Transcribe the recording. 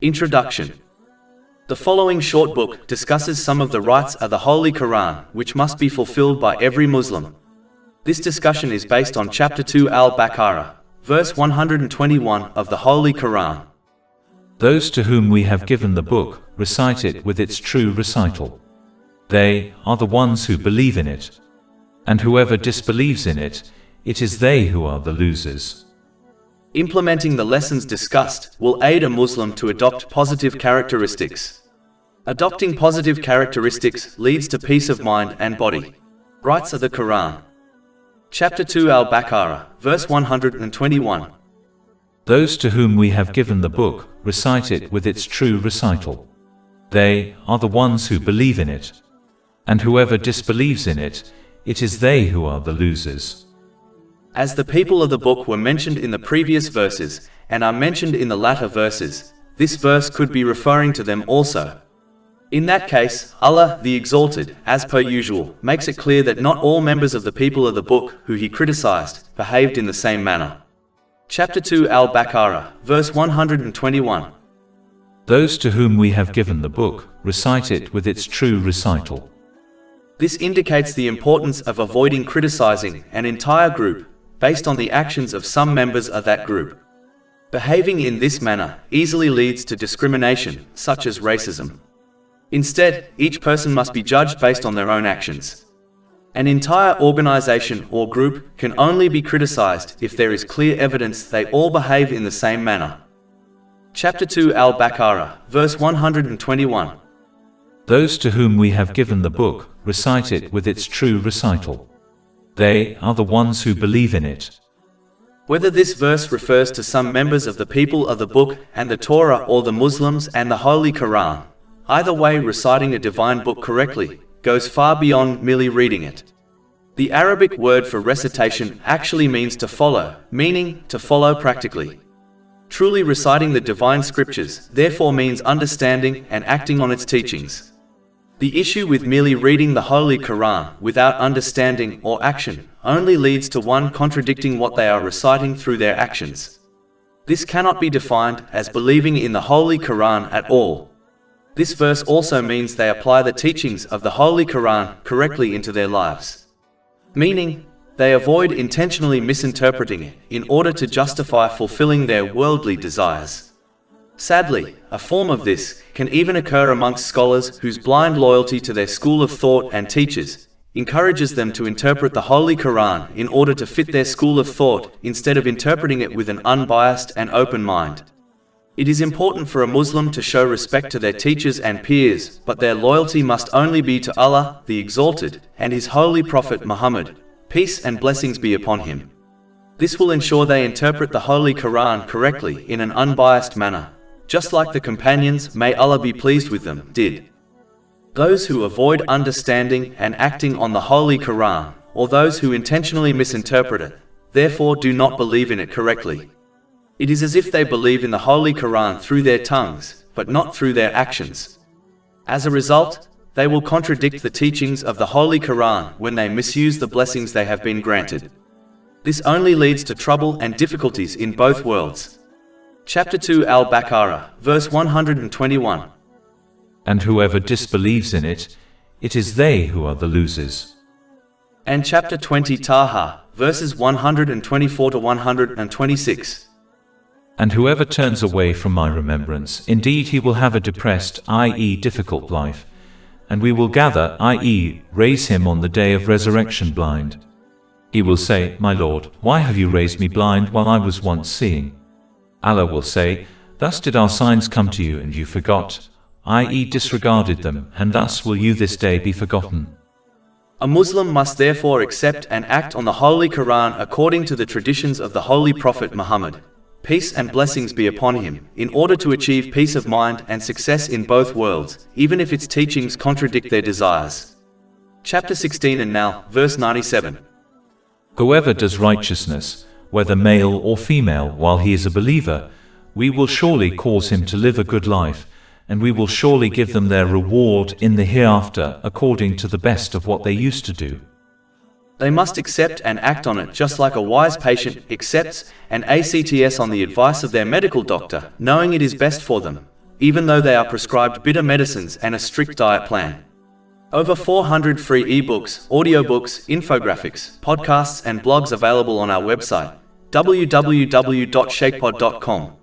Introduction. The following short book discusses some of the rights of the Holy Quran which must be fulfilled by every Muslim. This discussion is based on Chapter 2 Al-Baqarah, verse 121 of the Holy Quran. Those to whom we have given the book, recite it with its true recital. They are the ones who believe in it. And whoever disbelieves in it, it is they who are the losers. Implementing the lessons discussed will aid a Muslim to adopt positive characteristics. Adopting positive characteristics leads to peace of mind and body. Rights of the Quran. Chapter 2 Al-Baqarah, verse 121. Those to whom we have given the book, recite it with its true recital. They are the ones who believe in it. And whoever disbelieves in it, it is they who are the losers. As the people of the book were mentioned in the previous verses, and are mentioned in the latter verses, this verse could be referring to them also. In that case, Allah, the Exalted, as per usual, makes it clear that not all members of the people of the book, who he criticized, behaved in the same manner. Chapter 2 Al-Baqarah, verse 121. Those to whom we have given the book, recite it with its true recital. This indicates the importance of avoiding criticizing an entire group based on the actions of some members of that group. Behaving in this manner easily leads to discrimination, such as racism. Instead, each person must be judged based on their own actions. An entire organization or group can only be criticized if there is clear evidence they all behave in the same manner. Chapter 2 Al-Baqarah, verse 121. Those to whom we have given the book, recite it with its true recital. They are the ones who believe in it. Whether this verse refers to some members of the people of the book and the Torah or the Muslims and the Holy Quran, either way, reciting a divine book correctly goes far beyond merely reading it. The Arabic word for recitation actually means to follow, meaning to follow practically. Truly reciting the divine scriptures therefore means understanding and acting on its teachings. The issue with merely reading the Holy Quran without understanding or action only leads to one contradicting what they are reciting through their actions. This cannot be defined as believing in the Holy Quran at all. This verse also means they apply the teachings of the Holy Quran correctly into their lives. Meaning, they avoid intentionally misinterpreting it in order to justify fulfilling their worldly desires. Sadly, a form of this can even occur amongst scholars whose blind loyalty to their school of thought and teachers encourages them to interpret the Holy Quran in order to fit their school of thought instead of interpreting it with an unbiased and open mind. It is important for a Muslim to show respect to their teachers and peers, but their loyalty must only be to Allah, the Exalted, and His Holy Prophet Muhammad, peace and blessings be upon him. This will ensure they interpret the Holy Quran correctly in an unbiased manner, just like the companions, may Allah be pleased with them, did. Those who avoid understanding and acting on the Holy Quran, or those who intentionally misinterpret it, therefore do not believe in it correctly. It is as if they believe in the Holy Quran through their tongues, but not through their actions. As a result, they will contradict the teachings of the Holy Quran when they misuse the blessings they have been granted. This only leads to trouble and difficulties in both worlds. Chapter 2 Al-Baqarah, verse 121. And whoever disbelieves in it, it is they who are the losers. And chapter 20 Taha, verses 124 to 126. And whoever turns away from my remembrance, indeed he will have a depressed, i.e. difficult life, and we will gather, i.e. raise him on the day of resurrection blind. He will say, My Lord, why have you raised me blind while I was once seeing? Allah will say, Thus did our signs come to you and you forgot, i.e. disregarded them, and thus will you this day be forgotten. A Muslim must therefore accept and act on the Holy Quran according to the traditions of the Holy Prophet Muhammad, peace and blessings be upon him, in order to achieve peace of mind and success in both worlds, even if its teachings contradict their desires. Chapter 16 and now, verse 97. Whoever does righteousness, whether male or female, while he is a believer, we will surely cause him to live a good life, and we will surely give them their reward in the hereafter according to the best of what they used to do. They must accept and act on it just like a wise patient accepts and acts on the advice of their medical doctor, knowing it is best for them, even though they are prescribed bitter medicines and a strict diet plan. Over 400 free ebooks, audiobooks, infographics, podcasts and blogs available on our website, www.shaykhpod.com.